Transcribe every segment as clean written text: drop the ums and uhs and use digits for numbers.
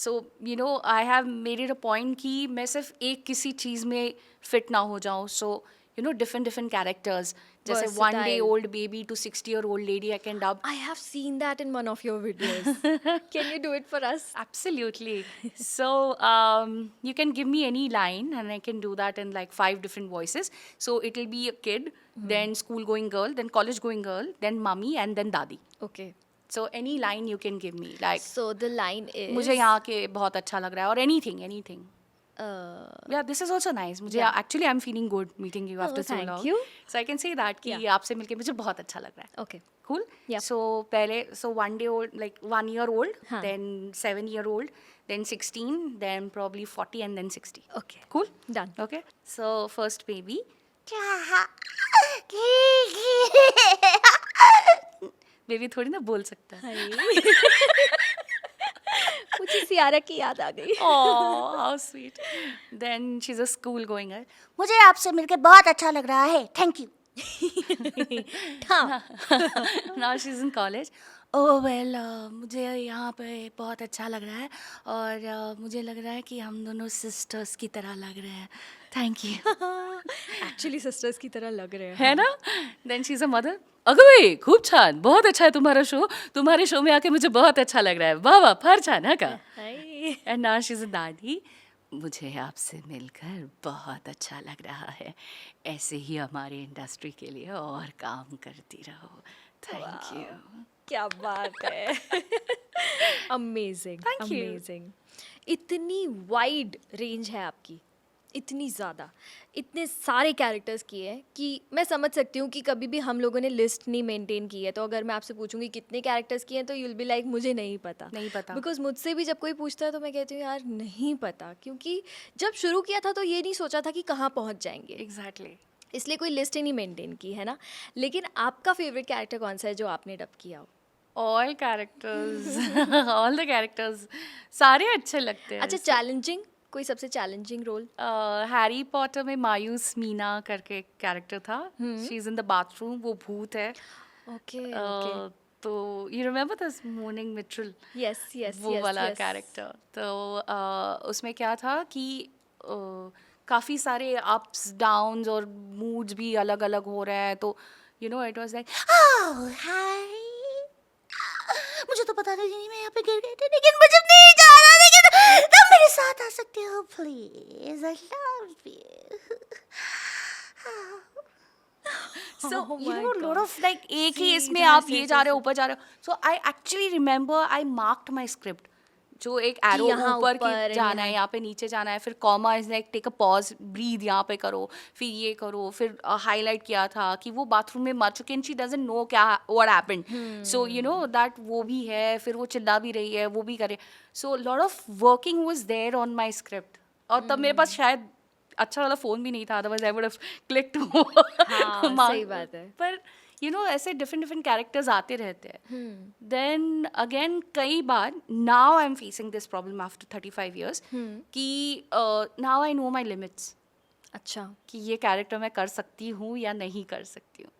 So you know I have made it a point कि मैं सिर्फ एक किसी चीज़ में फिट ना हो जाऊँ. So you know different different characters, जैसे 1 day Versatile. old baby to 60-year-old lady I can dub. I have seen that in one of your videos. Can you do it for us? Absolutely. So you can give me any line and I can do that in like 5 different voices. So it'll be a kid, then school going girl, then college going girl, then mummy, and then dadi. Okay. So any line you can give me, like So the line मुझे is. यहाँ के बहुत अच्छा लग रहा है, or anything, anything. Uh, Yeah, this is also nice. मुझे Yeah. actually I'm feeling good meeting you after Oh, so thank long. you. So I can say that कि Yeah. आपसे मिलके मुझे बहुत अच्छा लग रहा है. Okay. Cool. Yep. So पहले 1 day old, like 1 year old, हाँ. then 7 year old, then 16, then probably 40, and then 60. Okay. Cool. Done. Okay. So first baby. Baby थोड़ी ना बोल सकता है. मुझे सियारा की याद आ गई. Oh, how sweet. Then she's a school going girl. मुझे आपसे मिलके बहुत अच्छा लग रहा है. Thank you. हाँ. Now she's in college. Oh well, मुझे यहाँ पे बहुत अच्छा लग रहा है और मुझे लग रहा है कि हम दोनों sisters की तरह लग रहे हैं. Thank you. Actually sisters की तरह लग रहे हैं. है ना? Then she's a mother. अगं बाई, खूप छान, बहुत अच्छा है तुम्हारा शो. तुम्हारे शो में आके मुझे बहुत अच्छा लग रहा है. वाह वाह, फार छान है का. Hi. And now she's a दादी. मुझे आपसे मिलकर बहुत अच्छा लग रहा है. ऐसे ही हमारी इंडस्ट्री के लिए और काम करती रहो. Thank you. क्या बात है. अमेजिंग. Thank you. अमेजिंग. इतनी वाइड रेंज है आपकी, इतनी ज़्यादा, इतने सारे कैरेक्टर्स किए हैं कि मैं समझ सकती हूँ कि कभी भी हम लोगों ने लिस्ट नहीं मेंटेन की है. तो अगर मैं आपसे पूछूंगी कितने कैरेक्टर्स किए हैं तो यूल बी लाइक मुझे नहीं पता. नहीं पता. बिकॉज मुझसे भी जब कोई पूछता है तो मैं कहती हूँ यार नहीं पता, क्योंकि जब शुरू किया था तो ये नहीं सोचा था कि कहाँ पहुँच जाएंगे, Exactly. इसलिए कोई लिस्ट ही नहीं मेंटेन की है ना. लेकिन आपका फेवरेट कैरेक्टर कौन सा है जो आपने डब किया हो? All characters, all the characters, सारे अच्छे लगते हैं. अच्छा, चैलेंजिंग, कोई सबसे चैलेंजिंग रोल? हैरी पॉटर में मायूस मीना करके एक कैरेक्टर था. She is in the bathroom, वो भूत है. ओके. तो you remember this morning mitral, yes yes वो वाला कैरेक्टर. तो उसमें क्या था कि काफ़ी सारे अप्स डाउन्स और मूड्स भी अलग अलग हो रहे हैं. तो you know it was like हाय, मुझे तो पता नहीं मैं यहाँ पे गिर गई थी, लेकिन मुझे नहीं जाना, लेकिन तुम मेरे साथ आ सकते हो please, I love you. So Oh you my know lot God. of like एक ही इसमें सीधा आप से ये जा रहे हो ऊपर जा रहे हो. So I actually remember I marked my script, जो एक एरो यहाँ ऊपर ऊपर की जाना है, यहाँ पे नीचे जाना है, फिर comma is like take a pause, breathe यहाँ पे करो, फिर ये करो, फिर हाईलाइट किया था कि वो बाथरूम में मर चुके हैं, शी डजंट नो क्या what happened. So you know that वो भी है, फिर वो चिल्ला भी रही है, वो भी करे. So lot of working was there on my script. और तब मेरे पास शायद अच्छा वाला फ़ोन भी नहीं था, otherwise I would have clicked. हाँ, सही बात है. पर यू नो ऐसे डिफरेंट डिफरेंट कैरेक्टर्स आते रहते हैं. देन अगेन कई बार now I am facing this problem after 35 years कि now I know my limits, अच्छा. कि ये कैरेक्टर मैं कर सकती हूँ या नहीं कर सकती हूँ.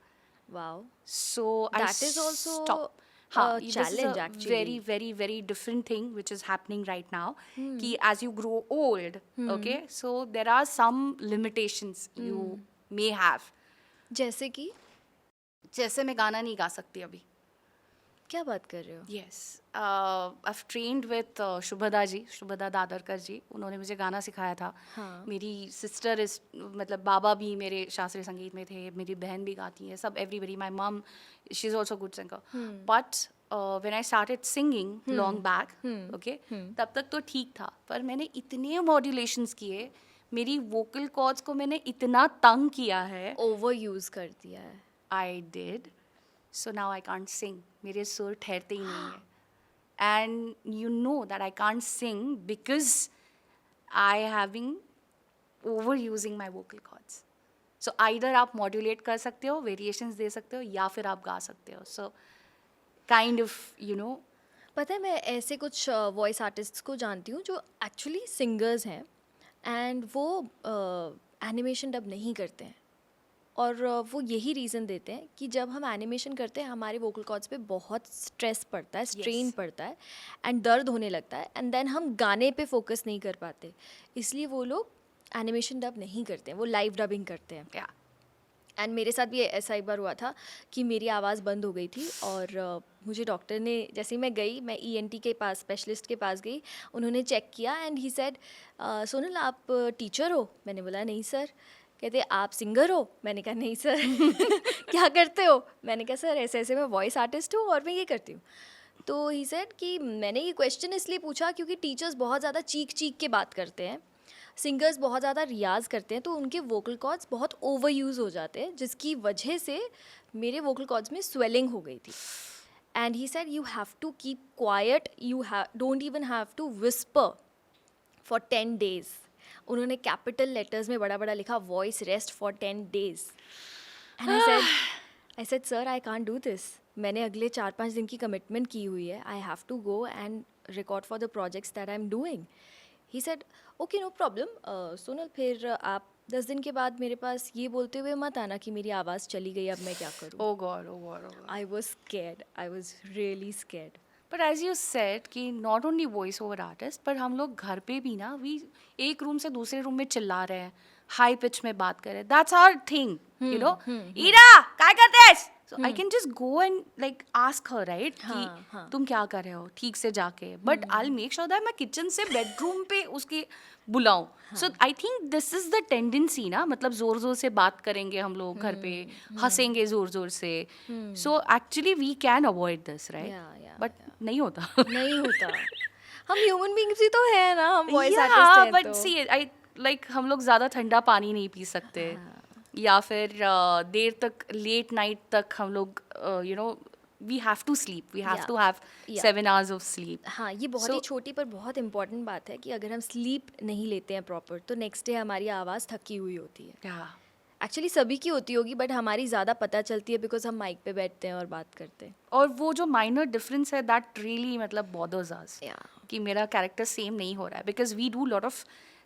Wow. So I That is also stop. a हाँ, this is challenge a actually. very very very different thing which is happening right now. कि as you grow old, okay, so there are some limitations you may have. जैसे कि जैसे मैं गाना नहीं गा सकती अभी. क्या बात कर रहे हो? Yes, I've trained with Shubhada जी, शुभदा दादरकर जी. उन्होंने मुझे गाना सिखाया था. हाँ. मेरी सिस्टर इज, मतलब बाबा भी मेरे शास्त्रीय संगीत में थे, मेरी बहन भी गाती है, सब एवरीबडी. माई मम, she is also good singer. But when I started singing long back, okay, तब तक तो ठीक था. पर मैंने इतने मॉड्यूलेशंस किए, मेरी वोकल कॉर्ड्स को मैंने इतना तंग किया है. ओवर यूज कर दिया है. I did. So now I can't sing. मेरे सुर ठहरते ही नहीं है. And you know that I can't sing because I having overusing my vocal cords. So either आप modulate कर सकते हो, variations दे सकते हो, या फिर आप गा सकते हो. So kind of, you know. पता है, मैं ऐसे कुछ वॉइस आर्टिस्ट्स को जानती हूँ जो एक्चुअली सिंगर्स हैं एंड वो एनिमेशन डब नहीं करते हैं और वो यही रीज़न देते हैं कि जब हम एनिमेशन करते हैं हमारे वोकल कॉर्ड्स पे बहुत स्ट्रेस पड़ता है, स्ट्रेन पड़ता है एंड दर्द होने लगता है, एंड देन हम गाने पे फोकस नहीं कर पाते, इसलिए वो लोग एनिमेशन डब नहीं करते हैं, वो लाइव डबिंग करते हैं। Yeah. एंड मेरे साथ भी ऐसा एक बार हुआ था कि मेरी आवाज़ बंद हो गई थी और मुझे डॉक्टर ने, जैसे ही मैं गई, मैं ENT के पास, स्पेशलिस्ट के पास गई, उन्होंने चेक किया एंड ही सेड, सोनल आप टीचर हो? मैंने बोला नहीं सर। कहते आप सिंगर हो? मैंने कहा नहीं सर। क्या करते हो? मैंने कहा सर ऐसे ऐसे मैं वॉइस आर्टिस्ट हूँ और मैं ये करती हूँ। तो ही सेड कि मैंने ये क्वेश्चन इसलिए पूछा क्योंकि टीचर्स बहुत ज़्यादा चीख चीख के बात करते हैं, सिंगर्स बहुत ज़्यादा रियाज करते हैं, तो उनके वोकल कॉर्ड्स बहुत ओवर यूज़ हो जाते हैं, जिसकी वजह से मेरे वोकल कॉर्ड्स में स्वेलिंग हो गई थी। And he said you have to keep quiet, you don't even have to whisper for 10 days। उन्होंने कैपिटल लेटर्स में बड़ा बड़ा लिखा, voice rest for 10 days। And I said sir I can't do this, मैंने अगले 4-5 दिन की कमिटमेंट की हुई है, I have to go and record for the projects that I am doing. He said okay no problem Sonal, फिर आप 10 दिन के बाद मेरे पास ये बोलते हुए मत आना कि मेरी आवाज़ चली गई, अब मैं क्या करूँ। Oh God, oh God, oh God. I was scared, I was really scared. But as you said कि not only voice over artist, पर हम लोग घर पे भी ना, we एक रूम से दूसरे रूम में चिल्ला रहे हैं, हाई पिच में बात कर रहे हैं, that's our thing, you know. Ira क्या करते हैं? So I can just go and like ask her, right? कि तुम क्या कर रहे हो, ठीक से जाके. But I'll make sure that मैं किचन से बेडरूम पे उसके बुलाऊं. So I think this is the tendency ना, मतलब जोर जोर से बात करेंगे हम लोग घर पे, हंसेंगे जोर जोर से. So actually we can avoid this, right? But नहीं होता. नहीं होता। हम ह्यूमन बीइंग्स ही तो है ना, हम वॉइस Yeah, आर्टिस्ट हैं but तो। see, I like हम लोग ज़्यादा ठंडा पानी नहीं पी सकते, या फिर देर तक, लेट नाइट तक हम लोग, you know, we have to sleep, we have Yeah. to have Yeah. 7 hours of sleep. हाँ, ये बहुत ही So- छोटी पर बहुत इम्पोर्टेंट बात है कि अगर हम स्लीप नहीं लेते हैं प्रॉपर, तो नेक्स्ट डे हमारी आवाज़ थकी हुई होती है। Yeah. एक्चुअली सभी की होती होगी, बट हमारी ज़्यादा पता चलती है बिकॉज हम माइक पे बैठते हैं और बात करते हैं। और वो जो माइनर डिफरेंस है, दैट रियली मतलब bothers us, Yeah. कि मेरा कैरेक्टर सेम नहीं हो रहा है, because we do lot of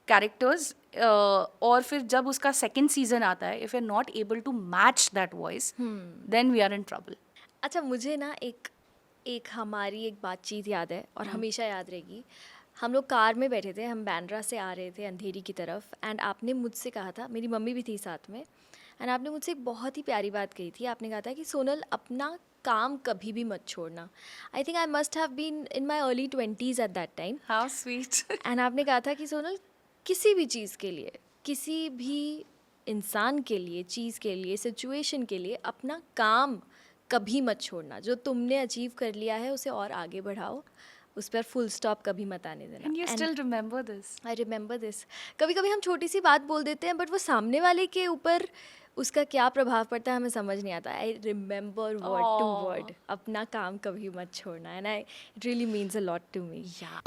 characters, और फिर जब उसका सेकेंड सीजन आता है, if you are not able to match that voice, then we are in trouble. अच्छा, मुझे ना एक हमारी एक बातचीत याद है और हमेशा याद रहेगी। हम लोग कार में बैठे थे, हम बांद्रा से आ रहे थे अंधेरी की तरफ, एंड आपने मुझसे कहा था, मेरी मम्मी भी थी साथ में, एंड आपने मुझसे एक बहुत ही प्यारी बात कही थी। आपने कहा था कि सोनल, अपना काम कभी भी मत छोड़ना। I think I must have been in my early 20s at that time. How sweet. And आपने कहा था कि सोनल, किसी भी चीज़ के लिए, किसी भी इंसान के लिए, चीज़ के लिए, सिचुएशन के लिए अपना काम कभी मत छोड़ना। जो तुमने अचीव कर लिया है उसे और आगे बढ़ाओ, उस पर फुल स्टॉप कभी मत आने देना। And you still remember this. I remember this. कभी कभी हम छोटी सी बात बोल देते हैं, बट वो सामने वाले के ऊपर उसका क्या प्रभाव पड़ता है हमें समझ नहीं आता। I remember word to word, अपना काम कभी मत छोड़ना, and I it really means a lot to me. Yeah.